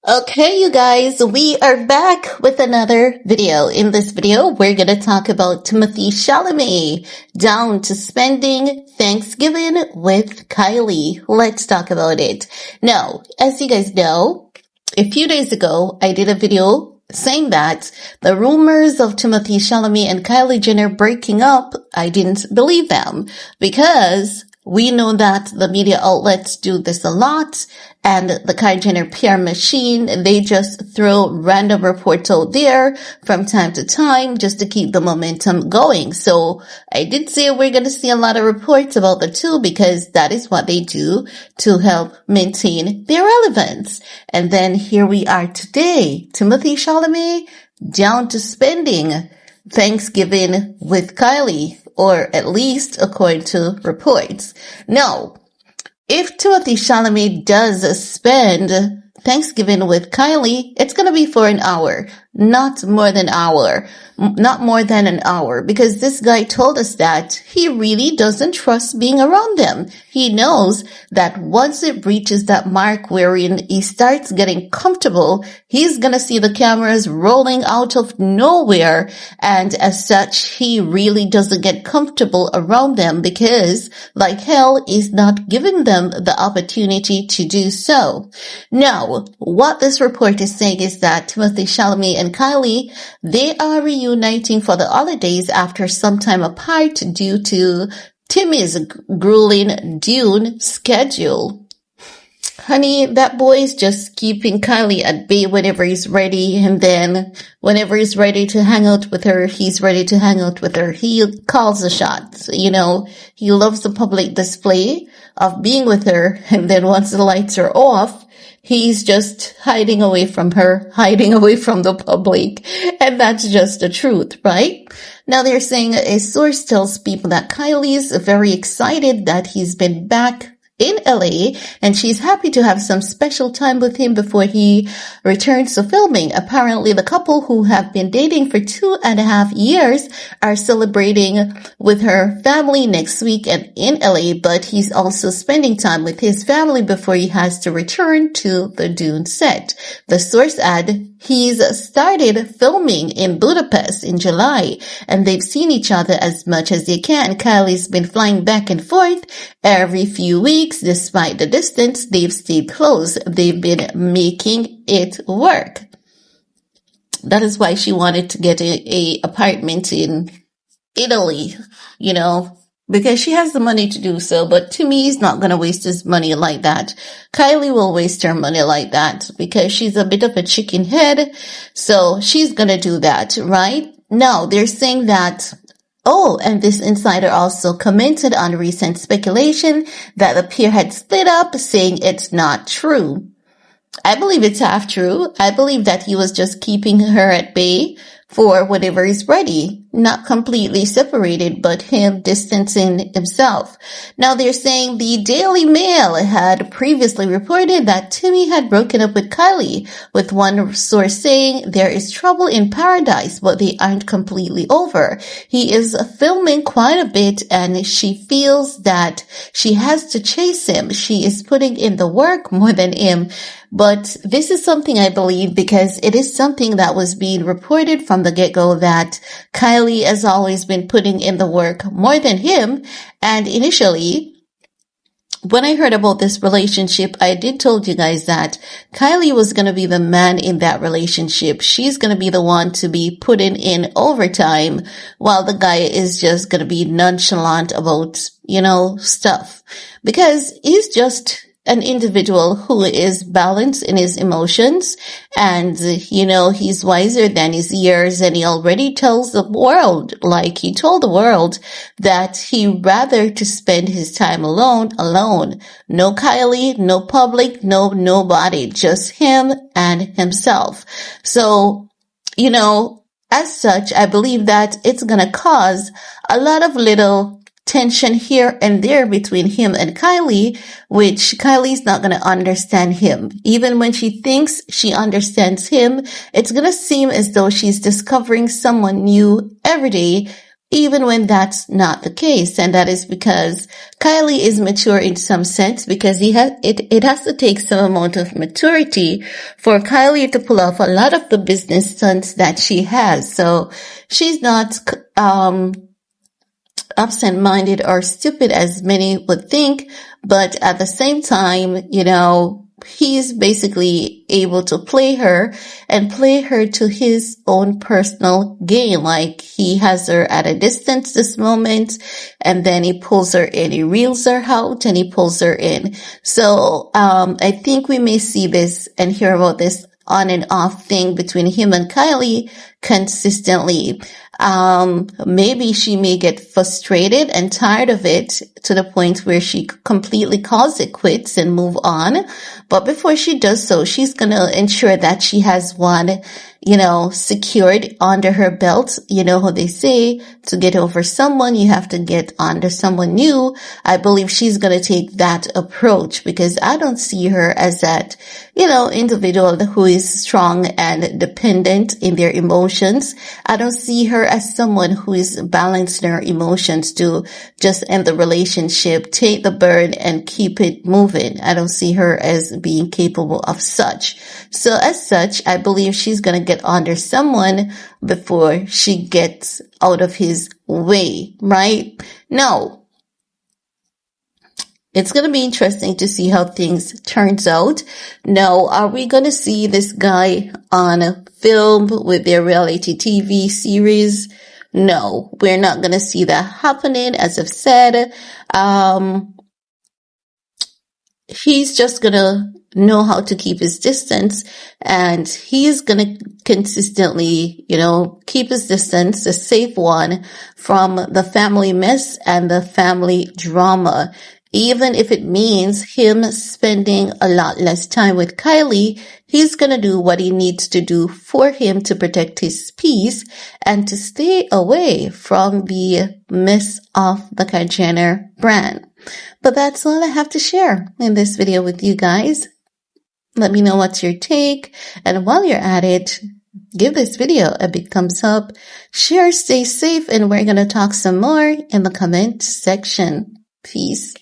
Okay, you guys, we are back with another video. In this video, we're going to talk about Timothee Chalamet down to spending Thanksgiving with Kylie. Let's talk about it. Now, as you guys know, a few days ago, I did a video saying that the rumors of Timothee Chalamet and Kylie Jenner breaking up, I didn't believe them because we know that the media outlets do this a lot, and the Kylie Jenner PR machine, they just throw random reports out there from time to time just to keep the momentum going. So I did say we're going to see a lot of reports about the two because that is what they do to help maintain their relevance. And then here we are today. Timothee Chalamet down to spending Thanksgiving with Kylie, or at least according to reports. Now, if Timothee Chalamet does spend Thanksgiving with Kylie, it's going to be for an hour, not more than an hour, because this guy told us that he really doesn't trust being around them. He knows that once it reaches that mark wherein he starts getting comfortable, he's going to see the cameras rolling out of nowhere. And as such, he really doesn't get comfortable around them because, like hell, he's not giving them the opportunity to do so. Now, what this report is saying is that Timothee Chalamet and Kylie, they are reuniting for the holidays after some time apart due to Timmy's grueling Dune schedule. Honey, that boy is just keeping Kylie at bay whenever he's ready, and then whenever he's ready to hang out with her, he's ready to hang out with her. He calls the shots, he loves the public display of being with her, and then once the lights are off, he's just hiding away from her, hiding away from the public. And that's just the truth, right? Now they're saying a source tells people that Kylie is very excited that he's been back in LA, and she's happy to have some special time with him before he returns to filming. Apparently, the couple, who have been dating for 2.5 years, are celebrating with her family next week and in LA, but he's also spending time with his family before he has to return to the Dune set. The source add, he's started filming in Budapest in July, and they've seen each other as much as they can. Kylie's been flying back and forth every few weeks. Despite the distance, they've stayed close. They've been making it work. That is why she wanted to get a apartment in Italy, because she has the money to do so. But to me, he's not going to waste his money like that. Kylie will waste her money like that because she's a bit of a chicken head. So she's going to do that, right? Now, they're saying that, and this insider also commented on recent speculation that the pair had split up, saying it's not true. I believe it's half true. I believe that he was just keeping her at bay for whenever he's ready, not completely separated, but him distancing himself. Now they're saying the Daily Mail had previously reported that Timmy had broken up with Kylie, with one source saying there is trouble in paradise, but they aren't completely over. He is filming quite a bit and she feels that she has to chase him. She is putting in the work more than him. But this is something I believe because it is something that was being reported from the get-go that Kylie has always been putting in the work more than him. And initially, when I heard about this relationship, I did told you guys that Kylie was going to be the man in that relationship. She's going to be the one to be putting in overtime while the guy is just going to be nonchalant about, stuff. Because he's just an individual who is balanced in his emotions, and he's wiser than his years, and he already tells the world, like he told the world, that he rather to spend his time alone. No Kylie, no public, no nobody, just him and himself. So, as such, I believe that it's gonna cause a lot of little tension here and there between him and Kylie, which Kylie's not going to understand him. Even when she thinks she understands him, it's going to seem as though she's discovering someone new every day even when that's not the case. And that is because Kylie is mature in some sense, because it has to take some amount of maturity for Kylie to pull off a lot of the business stunts that she has. So she's not, absent-minded or stupid as many would think, but at the same time, he's basically able to play her to his own personal gain. Like, he has her at a distance this moment, and then he pulls her in, he reels her out, and he pulls her in. So, I think we may see this and hear about this on and off thing between him and Kylie consistently. Maybe she may get frustrated and tired of it to the point where she completely calls it quits and move on. But before she does so, she's going to ensure that she has one, secured under her belt. You know how they say, to get over someone, you have to get under someone new. I believe she's going to take that approach, because I don't see her as that, individual who is strong and dependent in their emotions. I don't see her as someone who is balancing her emotions to just end the relationship, take the burn and keep it moving. I don't see her as being capable of such. So as such, I believe she's going to get under someone before she gets out of his way, right? Now, it's going to be interesting to see how things turns out. Now, are we going to see this guy on film with their reality TV series? No, we're not going to see that happening. As I've said, he's just going to know how to keep his distance, and he's going to consistently, keep his distance, the safe one, from the family mess and the family drama. Even if it means him spending a lot less time with Kylie, he's going to do what he needs to do for him to protect his peace and to stay away from the mess of the Kylie brand. But that's all I have to share in this video with you guys. Let me know what's your take. And while you're at it, give this video a big thumbs up, share, stay safe, and we're going to talk some more in the comment section. Peace.